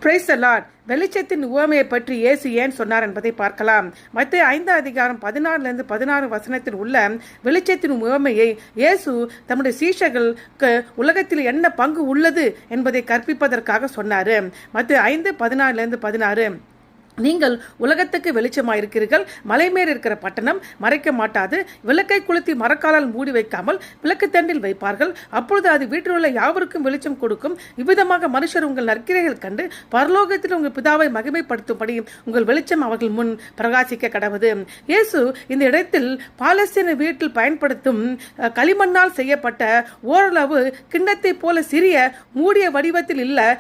Praise the Lord. வெளிச்சத்தின் உவமையை பற்றி இயேசு ஏன் சொன்னார் என்பதை பார்க்கலாம். மத்தேயு 5:14 உள்ள வெளிச்சத்தின் உவமையை இயேசு தம்முடைய சீஷர்களுக்கு உலகத்தில் என்ன பங்கு உள்ளது என்பதை கற்பிப்பதற்காக சொன்னார். மத்தேயு 5:14 நீங்கள் உலகத்துக்கு வெளிச்சமாயிருக்கிறீர்கள். மலை மேல் இருக்கிற பட்டணம் மறைக்க மாட்டாது. விளக்கை கொளுத்தி மரக்காலால் மூடி வைக்காமல் விளக்கு தண்டில் வைப்பார்கள். அப்பொழுது அது வீட்டில் உள்ள யாவருக்கும் வெளிச்சம் கொடுக்கும். இவ்விதமாக மனுஷர் உங்கள் நற்கிரைகள் கண்டு பரலோகத்தில் உங்கள் பிதாவை மகிமைப்படுத்தும்படி உங்கள் வெளிச்சம் அவர்கள் முன் பிரகாசிக்க கடவுது. இயேசு இந்த இடத்தில் பாலஸ்தீன வீட்டில் பயன்படுத்தும் களிமண்ணால் செய்யப்பட்ட ஓரளவு கிண்ணத்தை போல சிறிய மூடிய வடிவத்தில் இல்ல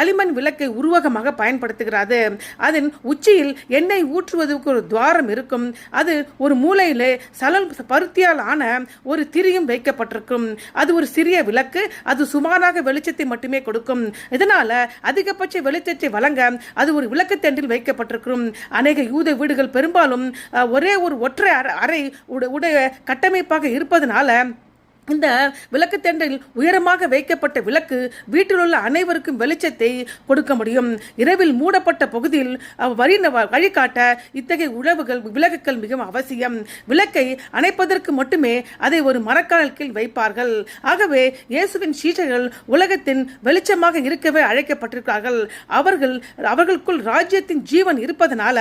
களிமண் விளக்கை உருவகமாக பயன்படுத்துகிறது. அதன் உச்சியில் எண்ணெய் ஊற்றுவதற்கு ஒரு துவாரம் இருக்கும். அது ஒரு மூலையிலே சலல் பருத்தியால் ஆன ஒரு திரியும் வைக்கப்பட்டிருக்கும். அது ஒரு சிறிய விளக்கு. அது சுமாராக வெளிச்சத்தை மட்டுமே கொடுக்கும். இதனால அதிகபட்ச வெளிச்சத்தை வழங்க அது ஒரு விளக்கு தண்டில் வைக்கப்பட்டிருக்கும். அநேக யூத வீடுகள் பெரும்பாலும் ஒரே ஒரு ஒற்றை அறை உடைய கட்டமைப்பாக இருப்பதனால இந்த விளக்கு தண்டில் உயரமாக வைக்கப்பட்ட விளக்கு வீட்டில் உள்ள அனைவருக்கும் வெளிச்சத்தை கொடுக்க முடியும். இரவில் மூடப்பட்ட பகுதியில் வழிகாட்ட இத்தகைய விளக்குகள் மிகவும் அவசியம். விளக்கை அணைப்பதற்கு மட்டுமே அதை ஒரு மரக்கால் கீழ் வைப்பார்கள். ஆகவே இயேசுவின் சீஷர்கள் உலகத்தின் வெளிச்சமாக இருக்கவே அழைக்கப்பட்டிருக்கிறார்கள். அவர்களுக்குள் ராஜ்யத்தின் ஜீவன் இருப்பதனால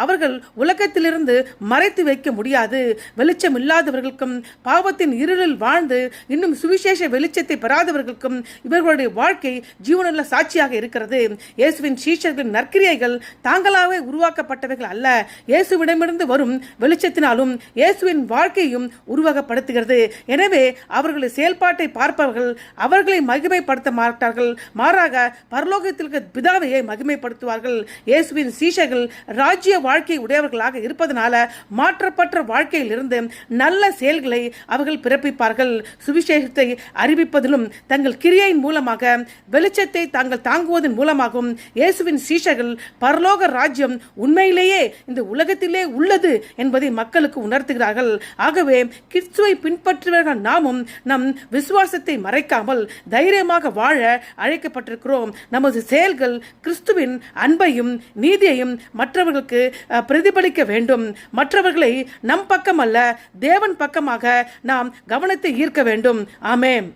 அவர்கள் உலகத்திலிருந்து மறைத்து வைக்க முடியாது. வெளிச்சம் இல்லாதவர்களுக்கும் பாவத்தின் இருளில் வாழ்ந்து இன்னும் சுவிசேஷ வெளிச்சத்தை பெறாதவர்களுக்கும் இவர்களுடைய வாழ்க்கை ஜீவனுள்ள சாட்சியாக இருக்கிறது. இயேசுவின் சீஷர்களின் நற்கிரியைகள் தாங்களாகவே உருவாக்கப்பட்டவைகள் அல்ல. இயேசுவிடமிருந்து வரும் வெளிச்சத்தினாலும் இயேசுவின் வாழ்க்கையும் உருவகப்படுத்துகிறது. எனவே அவர்களுடைய செயல்பாட்டை பார்ப்பவர்கள் அவர்களை மகிமைப்படுத்த மாட்டார்கள். மாறாக பரலோகத்திற்கு பிதாவையை மகிமைப்படுத்துவார்கள். இயேசுவின் சீஷர்கள் ராஜ்ய வாழ்க்கை உடையவர்களாக இருப்பதனால மாற்றப்பட்ட வாழ்க்கையில் இருந்து நல்ல செயல்களை அவர்கள் பிறப்பிப்பார்கள். சுவிசேஷத்தை அறிவிப்பதிலும் தங்கள் கிரியையின் மூலமாக வெளிச்சத்தை தாங்கள் தாங்குவதன் மூலமாகவும் இயேசுவின் சீஷர்கள் பரலோக ராஜ்யம் உண்மையிலேயே இந்த உலகத்திலே உள்ளது என்பதை மக்களுக்கு உணர்த்துகிறார்கள். ஆகவே கிறிஸ்துவை பின்பற்றுவர்கள் நாமும் நம் விசுவாசத்தை மறைக்காமல் தைரியமாக வாழ அழைக்கப்பட்டிருக்கிறோம். நமது செயல்கள் கிறிஸ்துவின் அன்பையும் நீதியையும் மற்றவர்களுக்கு பிரதிபலிக்க வேண்டும். மற்றவர்களை நம் பக்கம் அல்ல தேவன் பக்கமாக நாம் கவனத்தை ஈர்க்க வேண்டும். ஆமென்.